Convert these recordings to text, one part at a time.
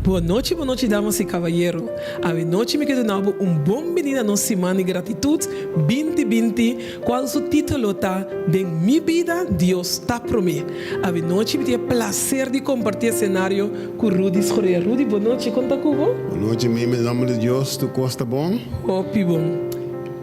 Boa noite, damas e cavalheiros. A noite me quero dar bom menino a nossa semana de gratitude 2020, qual o título tá de minha vida, Deus está por mim. A noite me tem prazer de compartilhar cenário com Rudy Escorreia. Rudy, boa noite, conta com você? Boa noite, em nome de Deus, tu costa bom? Opi bom.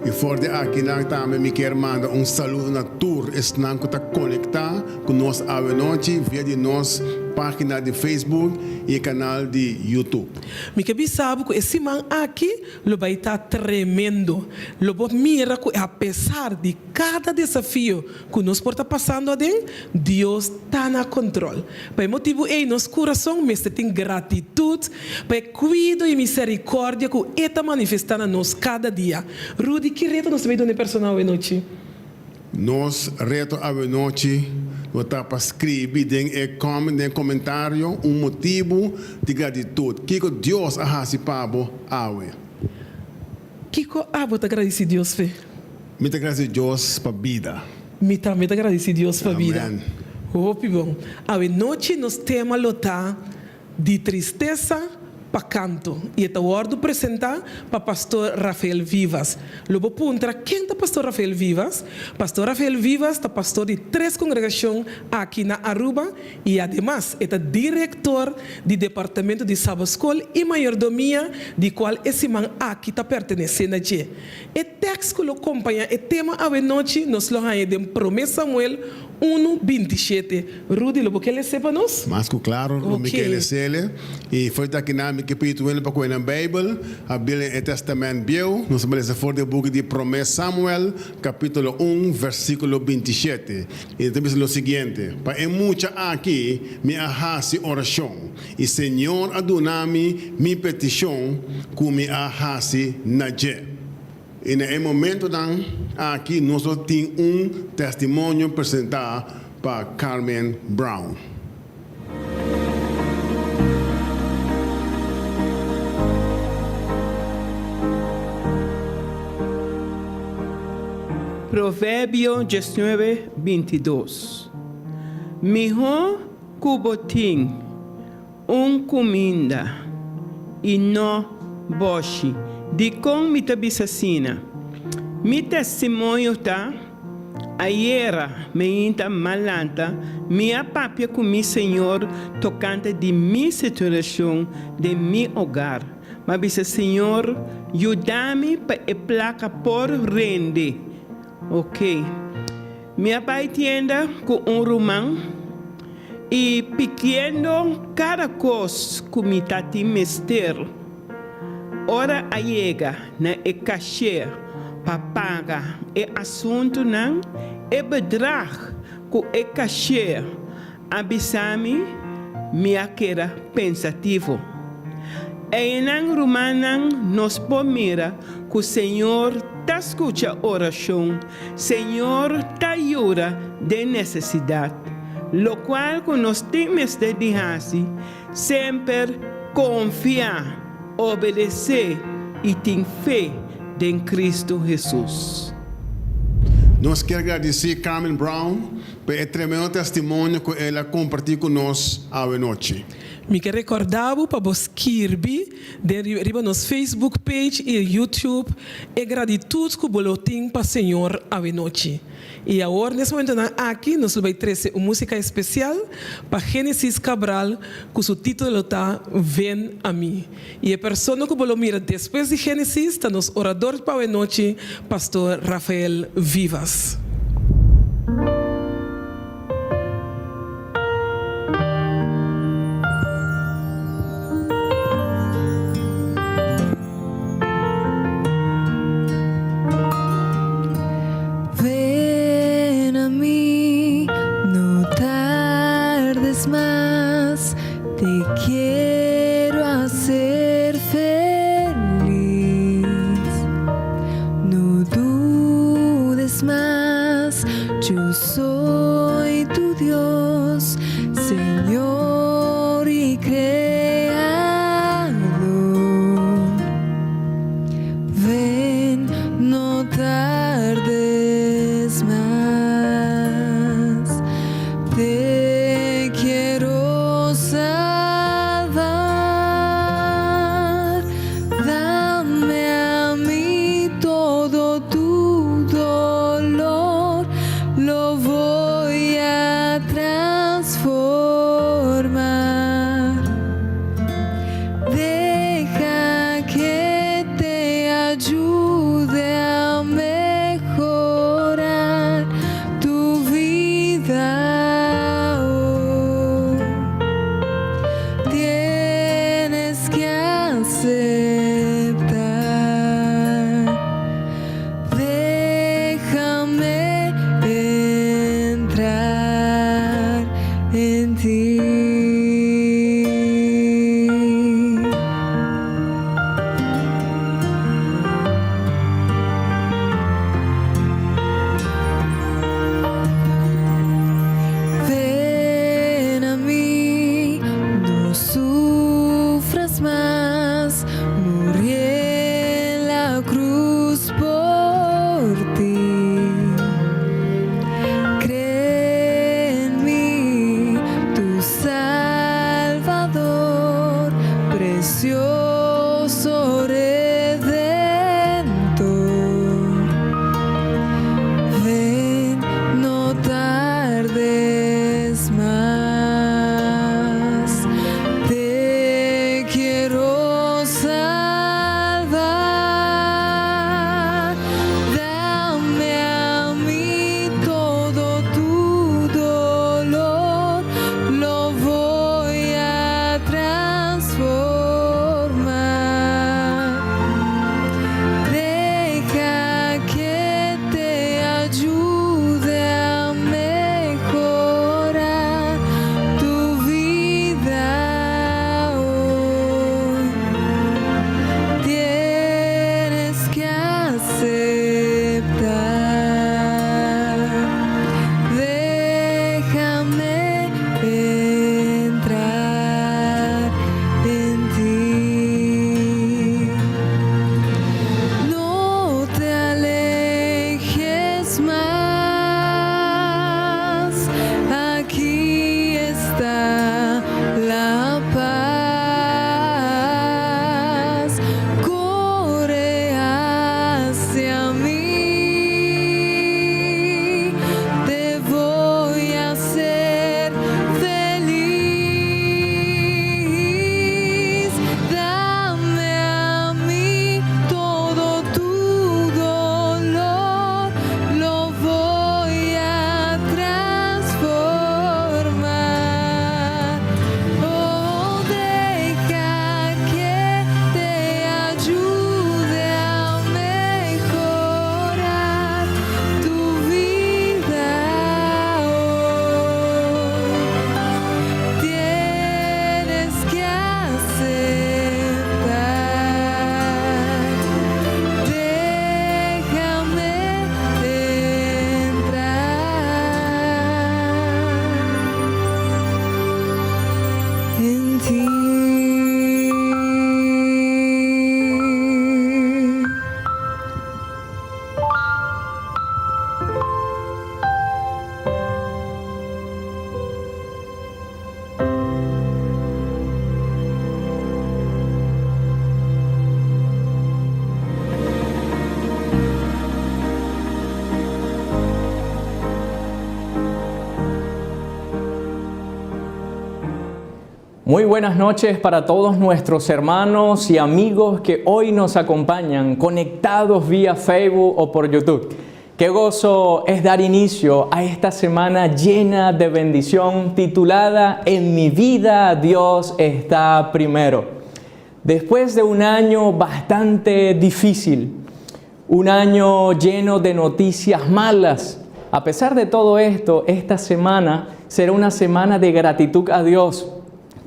E fora de aqui, também me quero mandar saludo na tour, estão que está conectado com nós a noite via de nossa página de Facebook e canal de YouTube. Me que sabe que esse man aqui lo vai estar tremendo. Lo vou mirar que apesar de cada desafio que nós porta passando adentro, Deus está na controle. Por motivo em nosso coração, mas tem gratitude, para cuidado e misericórdia que está manifestando a nós cada dia. Rudy, que reto nós vamos dar personal hoje noite? Nós reto a noite está para escrever em comentário motivo de gratitude. Que Deus a participado awe. Kiko, você agradece a Deus, fé? Muito agradecido a Deus para a vida. Me também agradece a Deus para a vida. Amém. Hope bom. A noite nos tema lotar de tristeza para canto. E esta hora apresentar para pastor Rafael Vivas. Logo perguntar quem é pastor Rafael Vivas? Pastor Rafael Vivas é pastor de 3 congregações aqui na Aruba e además é diretor do departamento de Sabascol e mayordomia de qual esse man aqui está pertencendo a G. O texto que acompanha o tema a noite nos lo de 1 Samuel 1:27. Rudy, lo que ele sepa nós? Mas claro, o Miquel Sele e foi daqui na que pediu ele para com a Bíblia, a Bíblia é Testamento Bio, nós vamos ler fora do book de 1 Samuel, capítulo 1, versículo 27. E temos o seguinte: para em muita aqui me ahasi oração e Senhor adonami mi petição que me ahasi na je. E no momento aqui nós temos testemunho apresentado para Carmen Brown. Provérbio 19:22. Mijo cubotim comida e no boshi. De com mita bisasina. Mi testemunho tá aiera me inta malanta minha papia com mi Senhor tocante de mi situação de mi hogar. Mas bisa Senhor, ajuda-me para a placa por rende. Ok. Minha pai tienda com romão e pequeno cada coisa que me tati mester. Ora aiega na e cachê para pagar e assunto não e bedrag com e cachê abisami minha quera pensativo. E em Romanan nos pomira que o Senhor te escuta oração, Senhor te ajuda de necessidade, lo qual que nós temos de dizer sempre confiar, obedecer e ter fé em Cristo Jesus. Nós queremos agradecer a Carmen Brown pelo tremendo testemunho que ela compartilhou conosco a noite. Me quero recordar para você escrever dentro nosso Facebook page e YouTube e gratitude que você tem para o Senhor a noite. E agora, nesse momento, aqui, nós vamos trazer uma música especial para Gênesis Cabral, que o título está Vem a mim. E a pessoa que você mira depois de Gênesis está nosso orador para a noite, pastor Rafael Vivas. Te quiero salvar. precioso Redentor, ven, no tardes más, te quiero salvar, dame a mí todo tu dolor, lo voy a transformar. Deja que te ayude a mejorar tu vida hoy. Tienes que aceptar. Déjame entrar en ti. No te alejes más. Aquí está la paz. Corre hacia mí. Te voy a hacer feliz. Dame a mí todo tu dolor, lo voy a transformar. Oh, deja que te ayude a mejorar tu vida hoy. Tienes que aceptar. Déjame entrar en ti. Muy buenas noches para todos nuestros hermanos y amigos que hoy nos acompañan conectados vía Facebook o por YouTube. Qué gozo es dar inicio a esta semana llena de bendición titulada En mi vida Dios está primero. Después de un año bastante difícil, un año lleno de noticias malas, a pesar de todo esto, esta semana será una semana de gratitud a Dios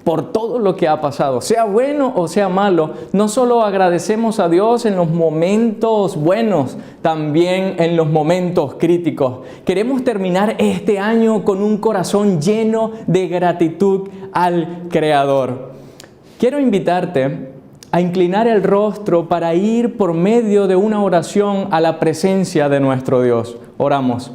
por todo lo que ha pasado, sea bueno o sea malo. No solo agradecemos a Dios en los momentos buenos, también en los momentos críticos. Queremos terminar este año con un corazón lleno de gratitud al Creador. Quiero invitarte a inclinar el rostro para ir por medio de una oración a la presencia de nuestro Dios. Oramos.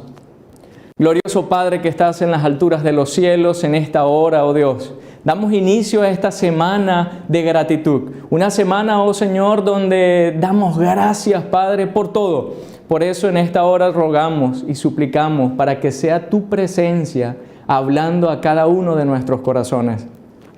Glorioso Padre que estás en las alturas de los cielos, en esta hora, oh Dios, damos inicio a esta semana de gratitud. Una semana, oh Señor, donde damos gracias, Padre, por todo. Por eso en esta hora rogamos y suplicamos para que sea tu presencia hablando a cada uno de nuestros corazones.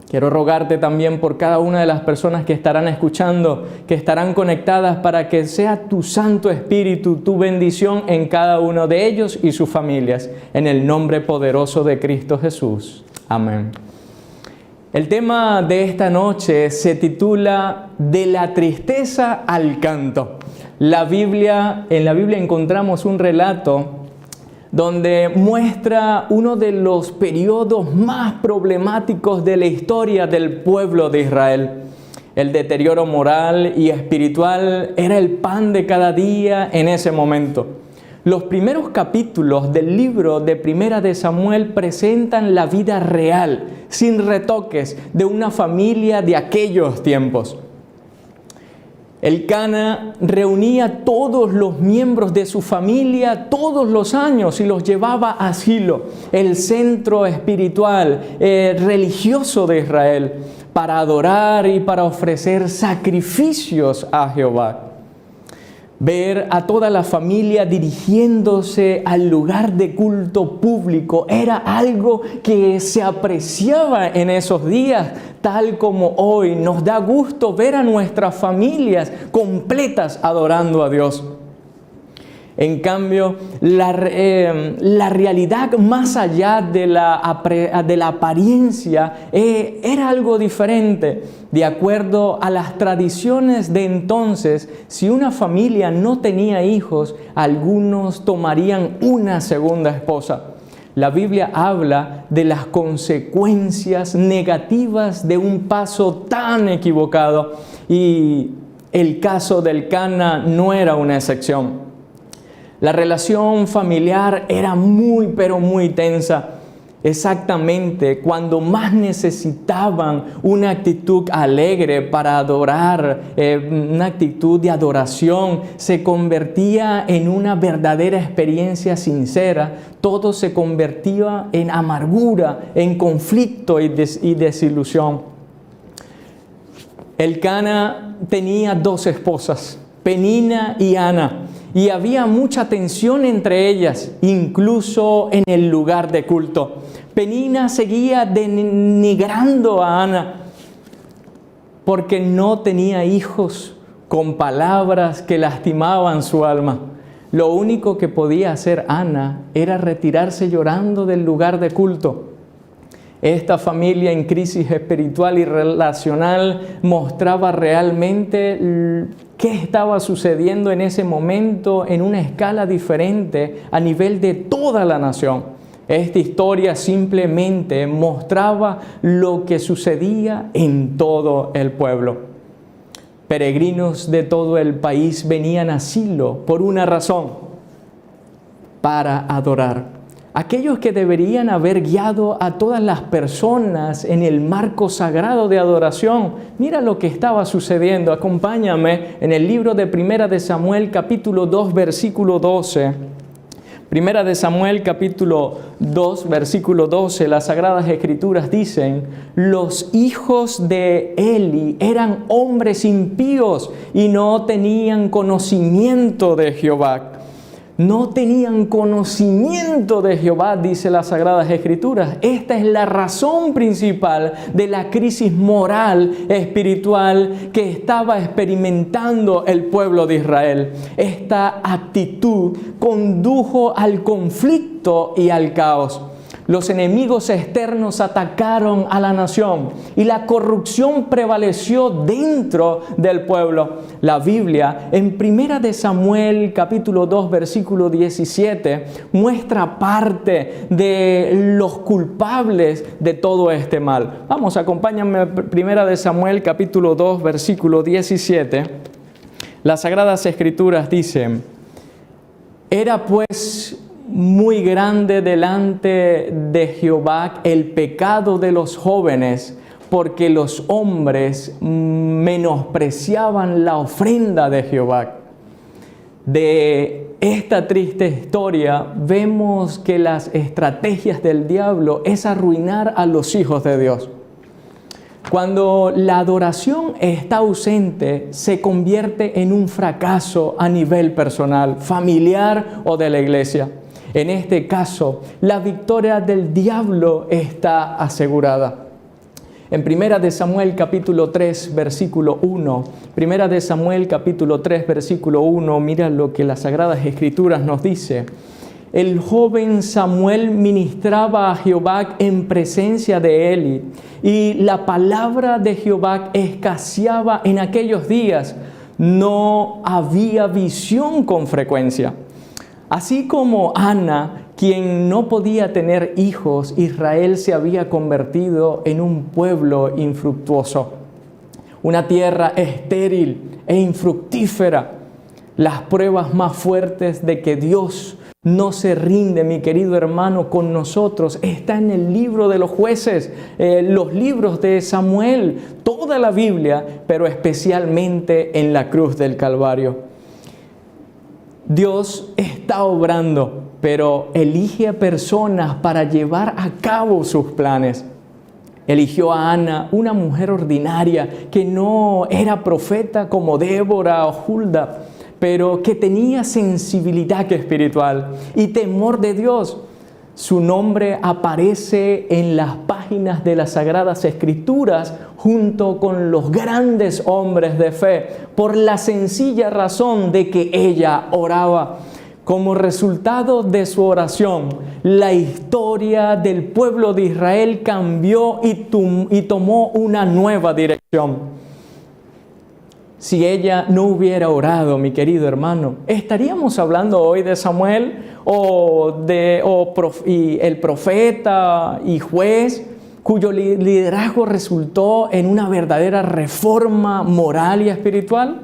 Quiero rogarte también por cada una de las personas que estarán escuchando, que estarán conectadas, para que sea tu Santo Espíritu, tu bendición en cada uno de ellos y sus familias. En el nombre poderoso de Cristo Jesús. Amén. El tema de esta noche se titula De la tristeza al canto. En la Biblia encontramos un relato donde muestra uno de los periodos más problemáticos de la historia del pueblo de Israel. El deterioro moral y espiritual era el pan de cada día en ese momento. Los primeros capítulos del libro de Primera de Samuel presentan la vida real, sin retoques, de una familia de aquellos tiempos. Elcana reunía a todos los miembros de su familia todos los años y los llevaba a Silo, el centro espiritual, religioso de Israel, para adorar y para ofrecer sacrificios a Jehová. Ver a toda la familia dirigiéndose al lugar de culto público era algo que se apreciaba en esos días, tal como hoy nos da gusto ver a nuestras familias completas adorando a Dios. En cambio, la realidad más allá de la apariencia era algo diferente. De acuerdo a las tradiciones de entonces, si una familia no tenía hijos, algunos tomarían una segunda esposa. La Biblia habla de las consecuencias negativas de un paso tan equivocado, y el caso del Elcana no era una excepción. La relación familiar era muy, pero muy tensa. Exactamente cuando más necesitaban una actitud alegre para adorar, una actitud de adoración, se convertía en una verdadera experiencia sincera. Todo se convertía en amargura, en conflicto y desilusión. Elcana tenía 2 esposas, Penina y Ana. Y había mucha tensión entre ellas, incluso en el lugar de culto. Penina seguía denigrando a Ana porque no tenía hijos, con palabras que lastimaban su alma. Lo único que podía hacer Ana era retirarse llorando del lugar de culto. Esta familia en crisis espiritual y relacional mostraba realmente qué estaba sucediendo en ese momento en una escala diferente a nivel de toda la nación. Esta historia simplemente mostraba lo que sucedía en todo el pueblo. Peregrinos de todo el país venían a Silo por una razón: para adorar. Aquellos que deberían haber guiado a todas las personas en el marco sagrado de adoración. Mira lo que estaba sucediendo. Acompáñame en el libro de Primera de Samuel, capítulo 2, versículo 12. Primera de Samuel, capítulo 2, versículo 12. Las Sagradas Escrituras dicen: los hijos de Eli eran hombres impíos y no tenían conocimiento de Jehová. No tenían conocimiento de Jehová, dice las Sagradas Escrituras. Esta es la razón principal de la crisis moral, espiritual que estaba experimentando el pueblo de Israel. Esta actitud condujo al conflicto y al caos. Los enemigos externos atacaron a la nación y la corrupción prevaleció dentro del pueblo. La Biblia, en Primera de Samuel, capítulo 2, versículo 17, muestra parte de los culpables de todo este mal. Vamos, acompáñame a Primera de Samuel, capítulo 2, versículo 17. Las Sagradas Escrituras dicen: era pues muy grande delante de Jehová el pecado de los jóvenes, porque los hombres menospreciaban la ofrenda de Jehová. De esta triste historia vemos que las estrategias del diablo es arruinar a los hijos de Dios. Cuando la adoración está ausente, se convierte en un fracaso a nivel personal, familiar o de la iglesia. En este caso, la victoria del diablo está asegurada. En Primera de Samuel capítulo 3, versículo 1, Primera de Samuel capítulo 3, versículo 1, mira lo que las Sagradas Escrituras nos dice. El joven Samuel ministraba a Jehová en presencia de Eli, y la palabra de Jehová escaseaba en aquellos días. No había visión con frecuencia. Así como Ana, quien no podía tener hijos, Israel se había convertido en un pueblo infructuoso, una tierra estéril e infructífera. Las pruebas más fuertes de que Dios no se rinde, mi querido hermano, con nosotros, está en el libro de los jueces, los libros de Samuel, toda la Biblia, pero especialmente en la cruz del Calvario. Dios está obrando, pero elige a personas para llevar a cabo sus planes. Eligió a Ana, una mujer ordinaria que no era profeta como Débora o Hulda, pero que tenía sensibilidad espiritual y temor de Dios. Su nombre aparece en las páginas de las Sagradas Escrituras junto con los grandes hombres de fe por la sencilla razón de que ella oraba. Como resultado de su oración, la historia del pueblo de Israel cambió y tomó una nueva dirección. Si ella no hubiera orado, mi querido hermano, ¿estaríamos hablando hoy de Samuel y el profeta y juez cuyo liderazgo resultó en una verdadera reforma moral y espiritual?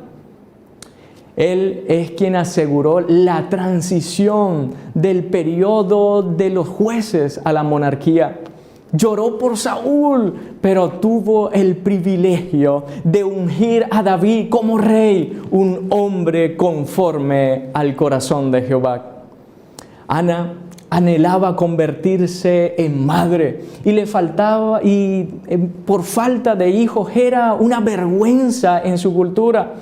Él es quien aseguró la transición del periodo de los jueces a la monarquía. Lloró por Saúl, pero tuvo el privilegio de ungir a David como rey, un hombre conforme al corazón de Jehová. Ana anhelaba convertirse en madre y por falta de hijos era una vergüenza en su cultura,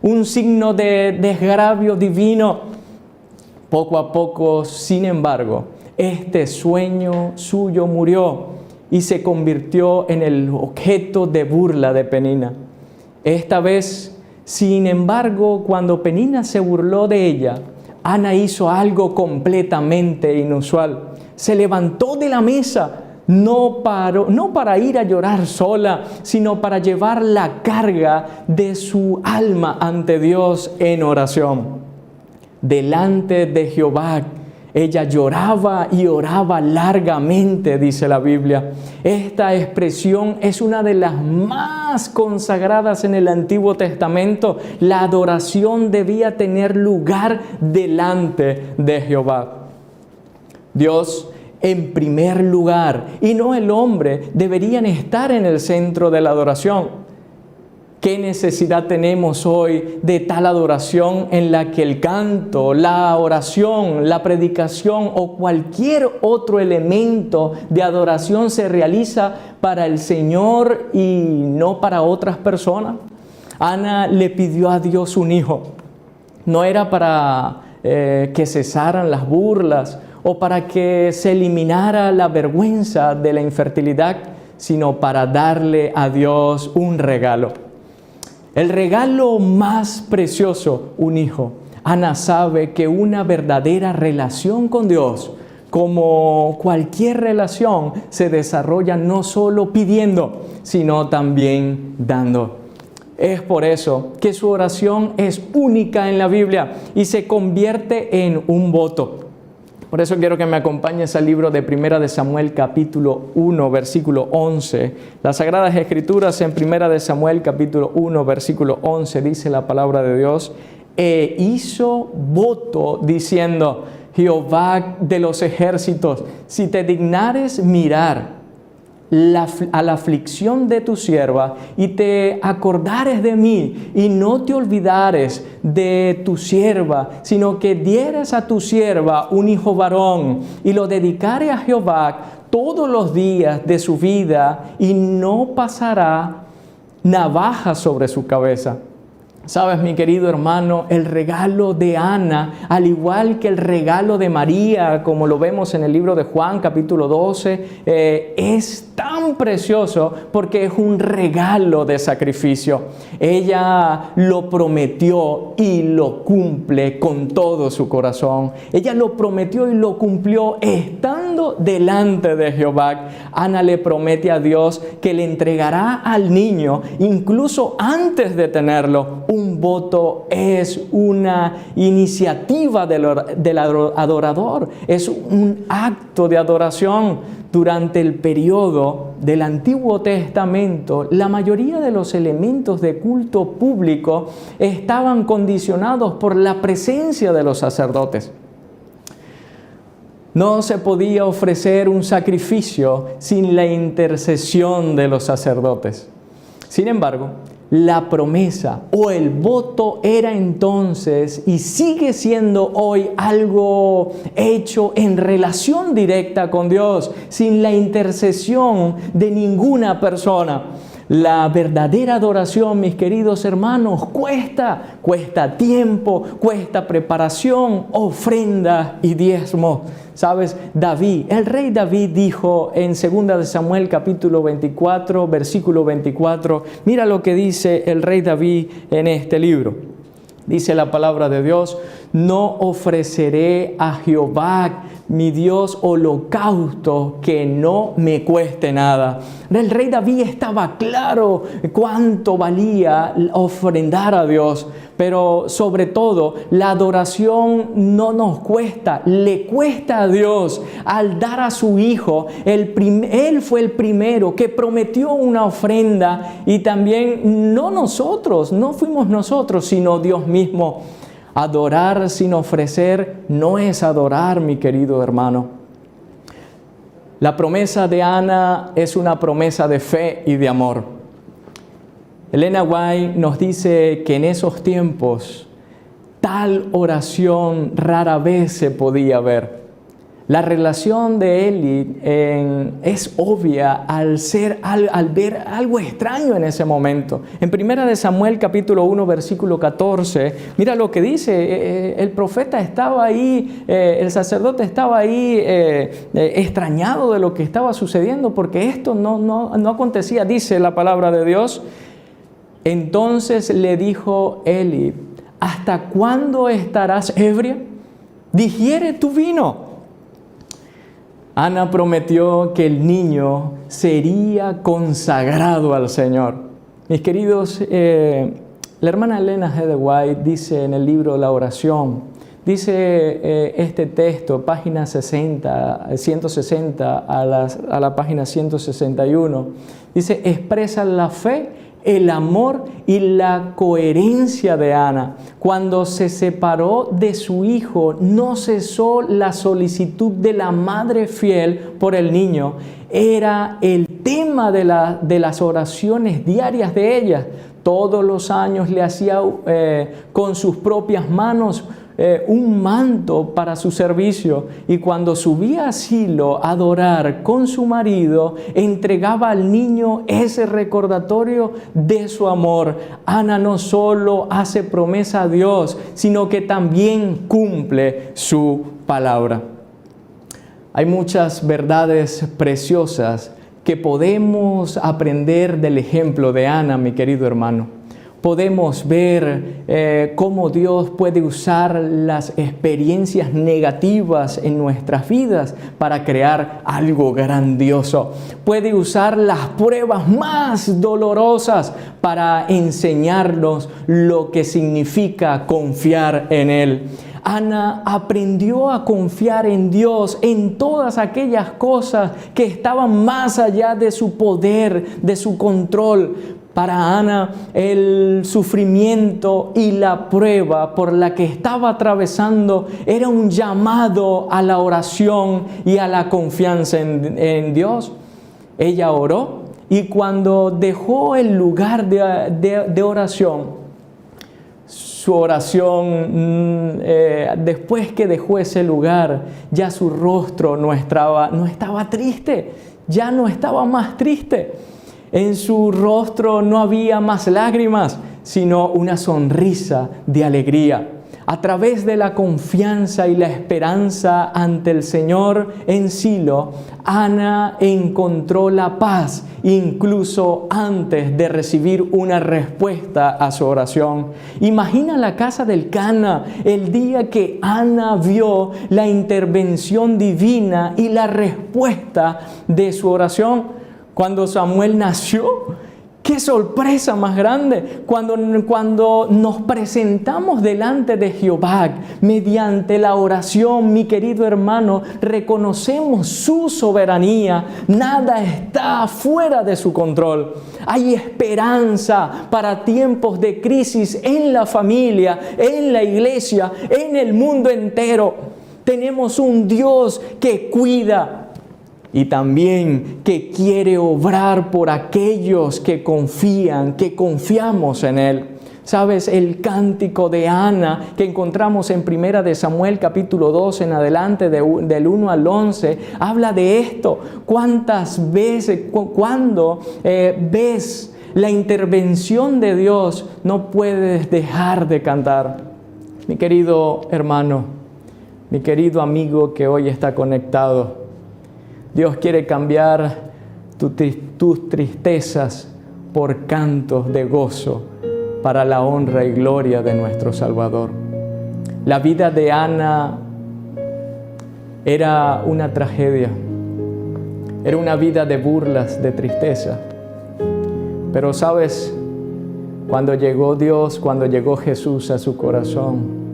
un signo de desagravio divino. Poco a poco, sin embargo, este sueño suyo murió y se convirtió en el objeto de burla de Penina. Esta vez, sin embargo, cuando Penina se burló de ella, Ana hizo algo completamente inusual. Se levantó de la mesa, no para ir a llorar sola, sino para llevar la carga de su alma ante Dios en oración. Delante de Jehová, ella lloraba y oraba largamente, dice la Biblia. Esta expresión es una de las más consagradas en el Antiguo Testamento. La adoración debía tener lugar delante de Jehová. Dios, en primer lugar, y no el hombre, deberían estar en el centro de la adoración. ¿Qué necesidad tenemos hoy de tal adoración en la que el canto, la oración, la predicación o cualquier otro elemento de adoración se realiza para el Señor y no para otras personas? Ana le pidió a Dios un hijo. No era para que cesaran las burlas o para que se eliminara la vergüenza de la infertilidad, sino para darle a Dios un regalo. El regalo más precioso, un hijo. Ana sabe que una verdadera relación con Dios, como cualquier relación, se desarrolla no solo pidiendo, sino también dando. Es por eso que su oración es única en la Biblia y se convierte en un voto. Por eso quiero que me acompañes al libro de 1 de Samuel capítulo 1 versículo 11. Las Sagradas Escrituras en 1 de Samuel capítulo 1 versículo 11 dice la palabra de Dios: e hizo voto diciendo, Jehová de los ejércitos, si te dignares mirar a la aflicción de tu sierva y te acordares de mí y no te olvidares de tu sierva, sino que dieres a tu sierva un hijo varón y lo dedicares a Jehová todos los días de su vida y no pasará navaja sobre su cabeza. Sabes, mi querido hermano, el regalo de Ana, al igual que el regalo de María, como lo vemos en el libro de Juan, capítulo 12, es tan precioso porque es un regalo de sacrificio. Ella lo prometió y lo cumple con todo su corazón. Ella lo prometió y lo cumplió estando delante de Jehová. Ana le promete a Dios que le entregará al niño incluso antes de tenerlo. Un voto es una iniciativa del adorador, es un acto de adoración. Durante el periodo del Antiguo Testamento, la mayoría de los elementos de culto público estaban condicionados por la presencia de los sacerdotes. No se podía ofrecer un sacrificio sin la intercesión de los sacerdotes. Sin embargo, la promesa o el voto era entonces y sigue siendo hoy algo hecho en relación directa con Dios, sin la intercesión de ninguna persona. La verdadera adoración, mis queridos hermanos, cuesta tiempo, cuesta preparación, ofrenda y diezmo. ¿Sabes? David, el rey David dijo en 2 de Samuel capítulo 24, versículo 24, mira lo que dice el rey David en este libro. Dice la palabra de Dios: no ofreceré a Jehová mi Dios holocausto que no me cueste nada. El rey David estaba claro cuánto valía ofrendar a Dios, pero sobre todo la adoración no nos cuesta, le cuesta a Dios al dar a su hijo. Él fue el primero que prometió una ofrenda y también no fuimos nosotros, sino Dios mismo. Adorar sin ofrecer no es adorar, mi querido hermano. La promesa de Ana es una promesa de fe y de amor. Elena White nos dice que en esos tiempos tal oración rara vez se podía ver. La relación de Eli es obvia al ver algo extraño en ese momento. En 1 de Samuel capítulo 1 versículo 14, mira lo que dice, el profeta estaba ahí, el sacerdote estaba ahí extrañado de lo que estaba sucediendo porque esto no acontecía, dice la palabra de Dios. Entonces le dijo Eli: ¿hasta cuándo estarás ebria? Digiere tu vino. Ana prometió que el niño sería consagrado al Señor. Mis queridos, la hermana Elena G. White dice en el libro La Oración, dice este texto, página 160 a la página 161, dice: expresa la fe, el amor y la coherencia de Ana. Cuando se separó de su hijo, no cesó la solicitud de la madre fiel por el niño. Era el tema de las oraciones diarias de ella. Todos los años le hacía con sus propias manos un manto para su servicio, y cuando subía a Silo a adorar con su marido, entregaba al niño ese recordatorio de su amor. Ana no solo hace promesa a Dios, sino que también cumple su palabra. Hay muchas verdades preciosas que podemos aprender del ejemplo de Ana, mi querido hermano. Podemos ver cómo Dios puede usar las experiencias negativas en nuestras vidas para crear algo grandioso. Puede usar las pruebas más dolorosas para enseñarnos lo que significa confiar en Él. Ana aprendió a confiar en Dios en todas aquellas cosas que estaban más allá de su poder, de su control. Para Ana, el sufrimiento y la prueba por la que estaba atravesando era un llamado a la oración y a la confianza en Dios. Ella oró, y cuando dejó el lugar de oración, su oración, después que dejó ese lugar, ya su rostro no estaba triste, ya no estaba más triste. En su rostro no había más lágrimas, sino una sonrisa de alegría. A través de la confianza y la esperanza ante el Señor en Silo, Ana encontró la paz, incluso antes de recibir una respuesta a su oración. Imagina la casa del Cana, el día que Ana vio la intervención divina y la respuesta de su oración. Cuando Samuel nació, ¡qué sorpresa más grande! Cuando nos presentamos delante de Jehová mediante la oración, mi querido hermano, reconocemos su soberanía. Nada está fuera de su control. Hay esperanza para tiempos de crisis en la familia, en la iglesia, en el mundo entero. Tenemos un Dios que cuida. y también que quiere obrar por aquellos que confían, que confiamos en Él. ¿Sabes? El cántico de Ana que encontramos en 1 de Samuel capítulo 2 en adelante del 1 al 11 habla de esto. ¿Cuántas veces, cuando ves la intervención de Dios, no puedes dejar de cantar? Mi querido hermano, mi querido amigo que hoy está conectado, Dios quiere cambiar tus tristezas por cantos de gozo para la honra y gloria de nuestro Salvador. La vida de Ana era una tragedia, era una vida de burlas, de tristeza. Pero sabes, cuando llegó Dios, cuando llegó Jesús a su corazón,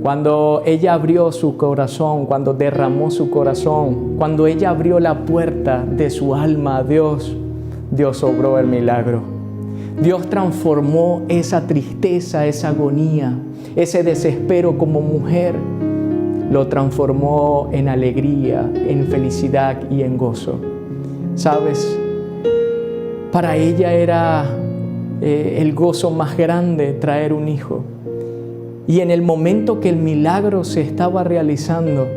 cuando ella abrió su corazón, cuando derramó su corazón, cuando ella abrió la puerta de su alma a Dios, Dios obró el milagro. Dios transformó esa tristeza, esa agonía, ese desespero como mujer, lo transformó en alegría, en felicidad y en gozo. ¿Sabes? Para ella era el gozo más grande traer un hijo. Y en el momento que el milagro se estaba realizando,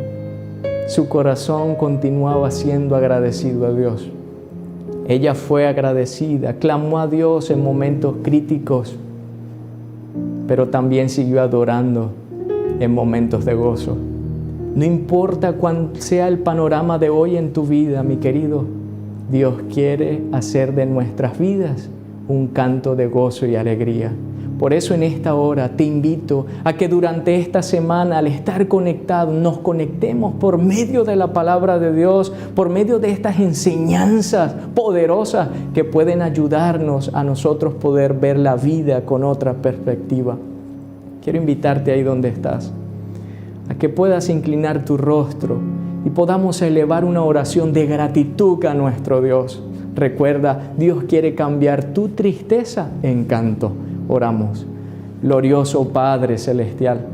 su corazón continuaba siendo agradecido a Dios. Ella fue agradecida, clamó a Dios en momentos críticos, pero también siguió adorando en momentos de gozo. No importa cuál sea el panorama de hoy en tu vida, mi querido, Dios quiere hacer de nuestras vidas un canto de gozo y alegría. Por eso en esta hora te invito a que durante esta semana, al estar conectados, nos conectemos por medio de la palabra de Dios, por medio de estas enseñanzas poderosas que pueden ayudarnos a nosotros poder ver la vida con otra perspectiva. Quiero invitarte ahí donde estás, a que puedas inclinar tu rostro y podamos elevar una oración de gratitud a nuestro Dios. Recuerda, Dios quiere cambiar tu tristeza en canto. Oramos. Glorioso Padre Celestial,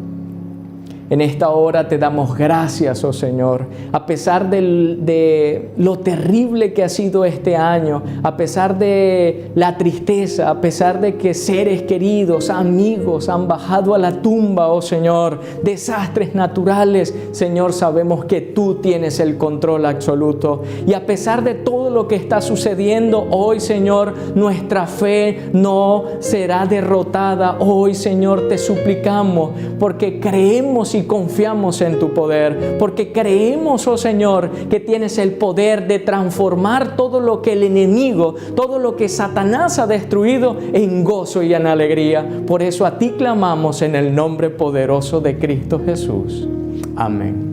en esta hora te damos gracias, oh Señor, a pesar de lo terrible que ha sido este año, a pesar de la tristeza, a pesar de que seres queridos, amigos han bajado a la tumba, oh Señor, desastres naturales, Señor, sabemos que tú tienes el control absoluto. Y a pesar de todo lo que está sucediendo hoy, Señor, nuestra fe no será derrotada. Hoy, Señor, te suplicamos porque creemos y confiamos en tu poder, porque creemos, oh Señor, que tienes el poder de transformar todo lo que el enemigo, todo lo que Satanás ha destruido en gozo y en alegría. Por eso a ti clamamos en el nombre poderoso de Cristo Jesús. Amén.